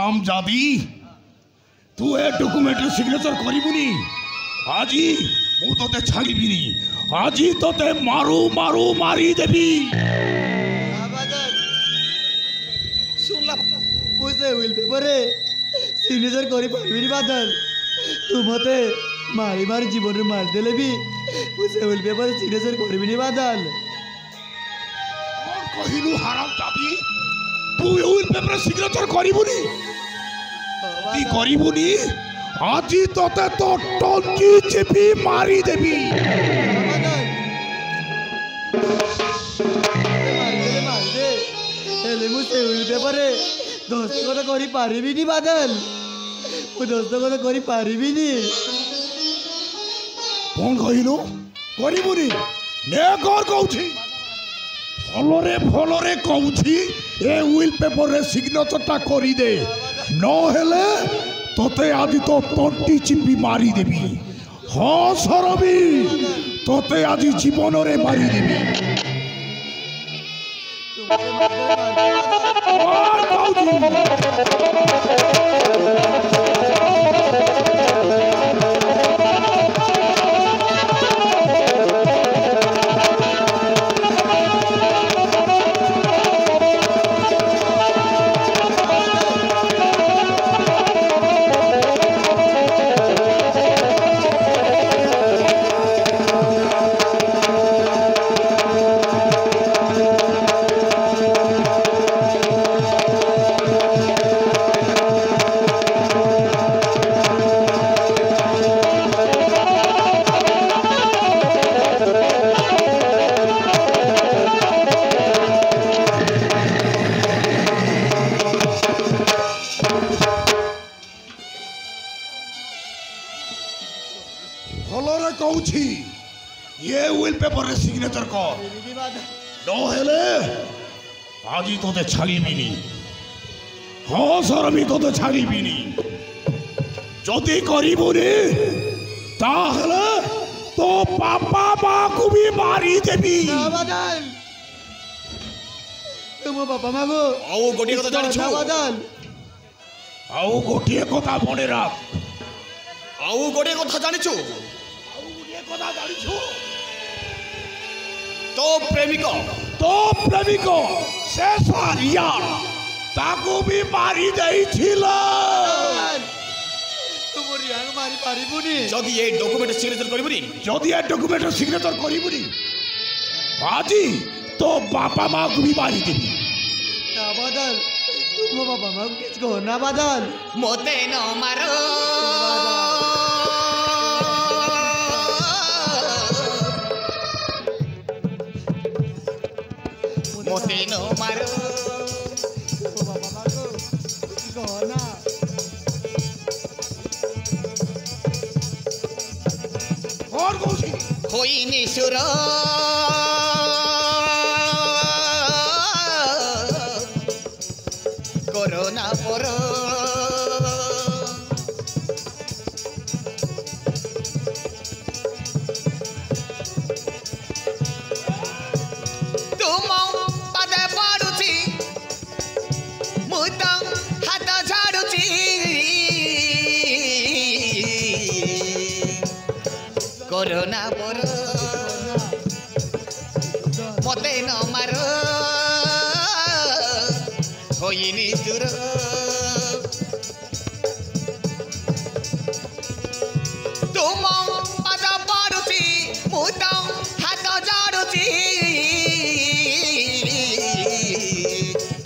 হারাম জাদি তু এ ডকুমেন্টে সিগনেচার করিবুনি আজি মু তোতে ছাড়িবিনি আজি তোতে মারু মারু মারি দেবি শুনলা বুঝে উইল পেপারে সিগনেচার করি পারবিনি বাদল তু মতে মারি মারি জীবনে মার দেলে বি বুঝে উইল পেপারে সিগনেচার করিবিনি বাদল কহিলু হারাম জাদি তুই উইল পেপারে সিগনেচার করিবুনি কি করিবুনি আজি তোতে তো টঙ্কি চেপি মারি দেবি হেলে মুঝে উইল পেপারে দস্তখত করি পারিবিনি বাদল মু দস্তখত করি পারিবিনি কোন কহিলু করিবুনি নে কর কৌছি ফলরে কৌছি এ উইল পেপারে সিগনেচারটা করি দে নহলে তোতে আজি তো তন্টি চিপি মারি দেবি হ সরবি তোতে আজি জীবনরে মারি দেবি আর কৌছি ফলরে কৌছি এ উইল পেপারে সিগনেচার কর নহলে আজি তোতে ছাড়িবিনি হ সরবি তোতে ছাড়িবিনি যদি করিবুনি তাহলে তো বাবা মাকু বি মারি দেবি বাদল তুমি বাবা মাগো আও গোটিয়ে কথা জানিছো বাদল আও গোটিয়ে কথা মনে রাখ আও গোটিয়ে কথা জানিছো আও গোটিয়ে কথা জানিছো তো প্রেমিক সে সারিয়া তাকু বি মারি দেইছিল তোমার ইয়াং মারি পারিবুনি যদি এই ডকুমেন্ট সিগনেচার করিবনি যদি এ ডকুমেন্ট সিগনেচার করিবুনি আজি তো বাবা মাকু বি মারি দেবি না বাদল তুমি বাবা মাগো কিছু কো না বাদল মতে ন মারো মতে ন মারো বাবা মাগো কিছু কো না और কৌছি হইনি সুর করোনা পর তুম পাদে পড়ুছি মু তো হাত ঝাড়ুছি করোনা পর মতে ন মার হইনি চুর তুম পাদ পড়ুছি মু তো হাত ঝাড়ুছি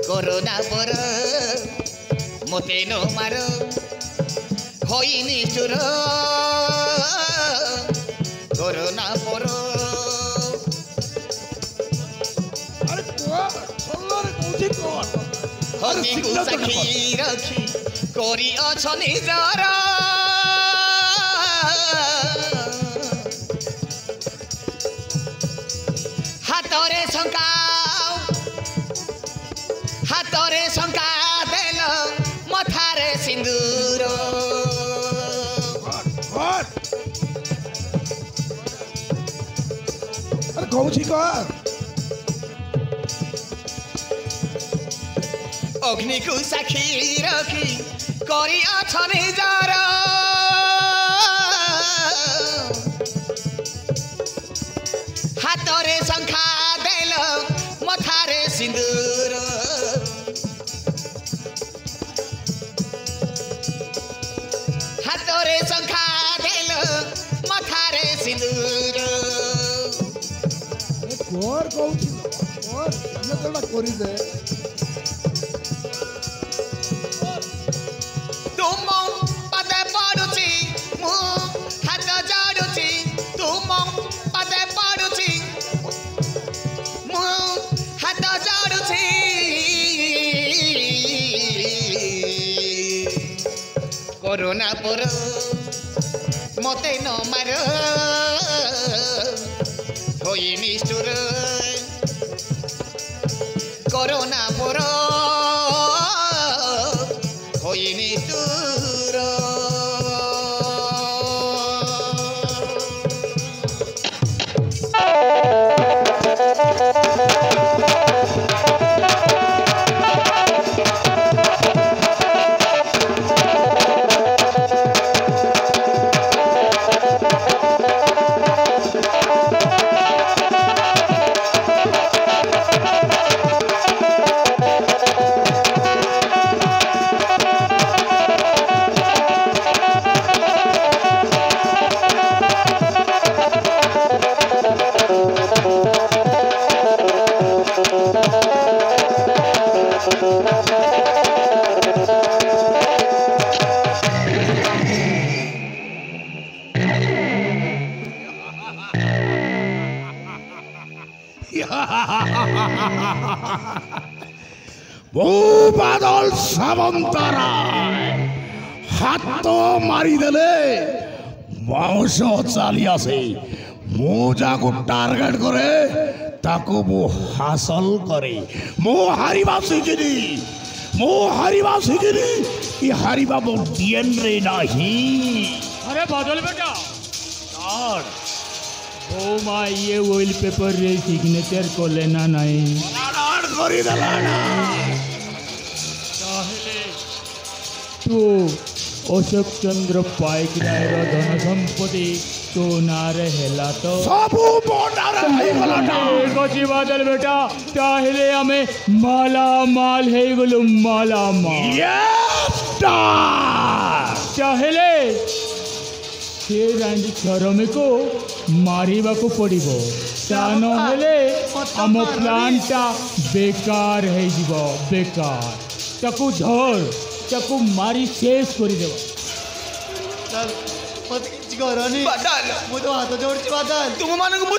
করোনা পর মতে ন মার হইনি চুর করোনা পর আরে কোয়া ফলরে কৌছি কর হনিকু সাক্ষী রাখি করি অছ নিজর হাতরে শঙ্কা দেল মথারে সিন্দুর আরে কৌছি কর अग्नि को साक्षी रखी करी अछ निजार हाथ रे शंखा देल मथारे सिंदूर हाथ रे शंखा देल मथारे सिंदूर कोर कहूची कोर ये तोड़ा करी दे तुम पदे पड़ुची मु हाथ जोड़ुची तुम पदे पड़ुची मु हाथ जोड़ुची कोरोना पर मते न मार होई निष्ठुर कोरोना पर होई निष्ठुर वो बादल सावंतारा हाथ तो मारी देले मांस चाली आसे मो जाको टार्गेट करे ताको मो हासिल करे मो हारिबा सिखिनी ये हारिबा मो डीएनए नहीं। अरे बादल बेटा यार ओ माय ये ऑयल पेपर रे सिग्नेचर को लेना नहीं करी देलाना तू अशोक चंद्र पाइक रायर धन संपत्ति तो नारे हेला तो सबू बोंडारे हई गलाटा कोची बादल बेटा ताहिले हमें माला माल है गुलु माला माल चाहेले से रांड चरमे को मारिबा को पड़िबो ता न हेले हम प्लांटा बेकार है जीवो बेकार ताकू धर ताकू मारी शेष करी देबो मत किछ करनी बादल मु तो हाथ जोड़ची बादल तुम मानक मु